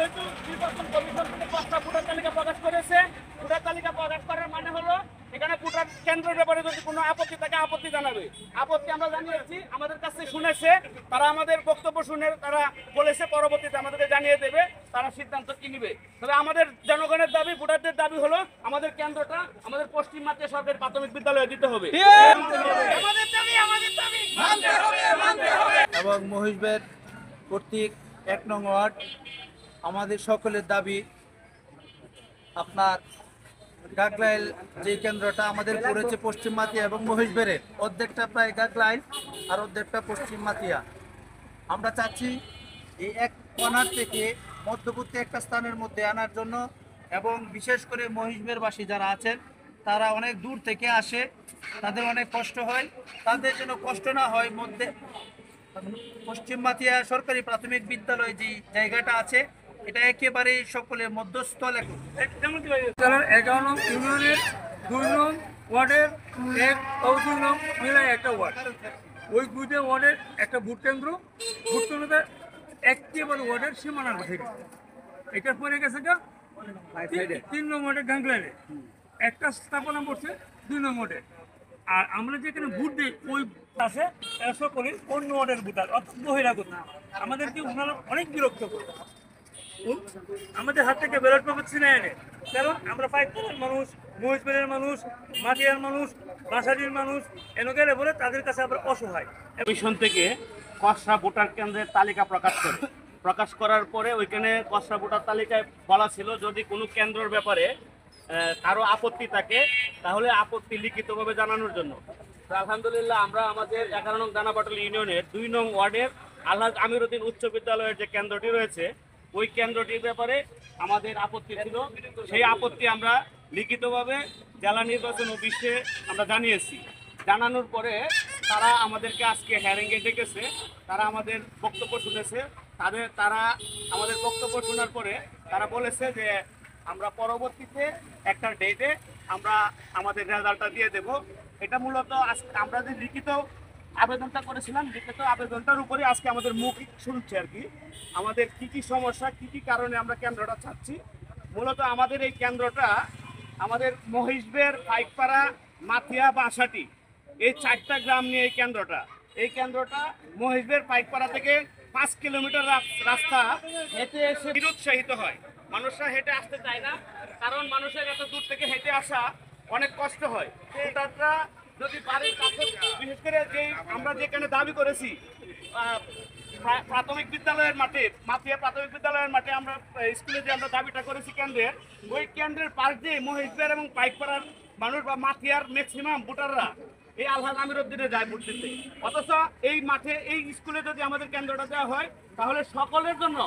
যেহেতু নির্বাচন কমিশন থেকে 5টা ভোটার তালিকা প্রকাশ করেছে, ভোটার তালিকা প্রকাশ করার মানে হলো এখানে ভোটার কেন্দ্রের ব্যাপারে যদি কোনো আপত্তি থাকে আপত্তি জানাবে। আপত্তি আমরা জানিয়েছি, আমাদের কাছে শুনেছে, তারা আমাদের বক্তব্য শুনে তারা বলেছে পরবর্তীতে আমাদেরকে জানিয়ে দেবে তারা সিদ্ধান্ত কি নিবে। তবে আমাদের জনগণের দাবি, ভোটারদের দাবি হলো আমাদের কেন্দ্রটা আমাদের পশ্চিম মাত্রা সরকারি প্রাথমিক বিদ্যালয়ে দিতে হবে। আমাদের দাবি মানতে হবে। এবং মহিষবের কর্তৃক 1 নং ওয়ার্ড আমাদের সকলের দাবি আপনার গাগলাইল যে কেন্দ্রটা আমাদের পড়েছে পশ্চিম মাতিয়া এবং মহিষবেরের অর্ধেকটা প্রায় গাগলাইল আর অর্ধেকটা পশ্চিম মাতিয়া। আমরা চাচ্ছি এই এক কর্নার থেকে মধ্যবর্তী একটা স্থানের মধ্যে আনার জন্য, এবং বিশেষ করে মহিষবেরবাসী যারা আছেন তারা অনেক দূর থেকে আসে, তাদের অনেক কষ্ট হয়, তাদের যেন কষ্ট না হয় মধ্যে পশ্চিম মাতিয়া সরকারি প্রাথমিক বিদ্যালয় যে জায়গাটা আছে এটা একেবারে সকলের মধ্যস্থল। 11 নং ইউনিয়নের 2 নং ওয়ার্ডের 1 ও 2 নং মিলায় একটা ওয়ার্ড, ওই 2টা ওয়ার্ডের একটা ভোট কেন্দ্রটা একেবারে ওয়ার্ডের সীমানার বাহিরে। এটা পরে গেছে 3 নং ওয়ার্ডের গাংলাইলে একটা স্থাপনা পড়ছে 2 নং ওয়ার্ডে। আর আমরা যেখানে ভোট দিই ওই আছে সকলে অন্য ওয়ার্ডের ভোটার, অর্থাৎ বহিরাগত। আমাদেরকে ওনারা অনেক বিরক্ত করে, আমাদের হাত থেকে ব্যালট পেপার ছিনে এনে, কারণ আমরা পাইকারের মানুষ, মহিষবেরের মানুষ, মাটিয়ার মানুষ, বাসারির মানুষ এনে গেলে বলে তাদের কাছে আবার অসহায়। কমিশন থেকে খসড়া ভোটার কেন্দ্রের তালিকা প্রকাশ করার পরে ওইখানে খসড়া ভোটার তালিকায় বলা ছিল যদি কোনো কেন্দ্রের ব্যাপারে কারো আপত্তি থাকে তাহলে আপত্তি লিখিতভাবে জানানোর জন্য। তো আলহামদুলিল্লাহ আমরা আমাদের 11 নং দানাপাটল ইউনিয়নের 2 নং ওয়ার্ডের আলহাজ আমিরউদ্দিন উচ্চ বিদ্যালয়ের যে কেন্দ্রটি রয়েছে ওই কেন্দ্রটির ব্যাপারে আমাদের আপত্তি ছিল। সেই আপত্তি আমরা লিখিতভাবে জেলা নির্বাচন অফিসে আমরা জানিয়েছি। জানানোর পরে তারা আমাদেরকে আজকে হ্যারিংয়ে ডেকেছে, তারা আমাদের বক্তব্য শুনেছে। তারা আমাদের বক্তব্য শোনার পরে তারা বলেছে যে আমরা পরবর্তীতে একটা ডেটে আমরা আমাদের রেজাল্টটা দিয়ে দেব। এটা মূলত আমরা যে লিখিত আবেদনটা করেছিলাম, লিখিত আবেদনটার উপরে আজকে আমাদের মুখ শুনছে আর কি, আমাদের কি সমস্যা, কি কারণে আমরা কেন্দ্রটা চাচ্ছি। মূলত আমাদের এই কেন্দ্রটা আমাদের মহিষবের, পাইকপাড়া, মাতিয়া, বাসাটি এই 4টা গ্রাম নিয়ে এই কেন্দ্রটা মহিষবের পাইকপাড়া থেকে 5 কিলোমিটার রাস্তা হেঁটে এসে নিরুৎসাহিত হয়। মানুষরা হেঁটে আসতে চায় না, কারণ মানুষের এত দূর থেকে হেঁটে আসা অনেক কষ্ট হয়। ভোটাররা যদি বাড়ির কাছে, বিশেষ করে আমরা যেখানে দাবি করেছি প্রাথমিক বিদ্যালয়ের মাঠে, মাতিয়া প্রাথমিক বিদ্যালয়ের মাঠে আমরা স্কুলে যে আমরা দাবিটা করেছি কেন্দ্রের, ওই কেন্দ্রের পাশ দিয়ে মহিষবের এবং পাইকপাড়ার মানুষ বা মাতিয়ার ম্যাক্সিমাম ভোটাররা এই আলহাজ আমিরউদ্দিনে যায় ভোট দিতে। অথচ এই মাঠে এই স্কুলে যদি আমাদের কেন্দ্রটা দেওয়া হয় তাহলে সকলের জন্য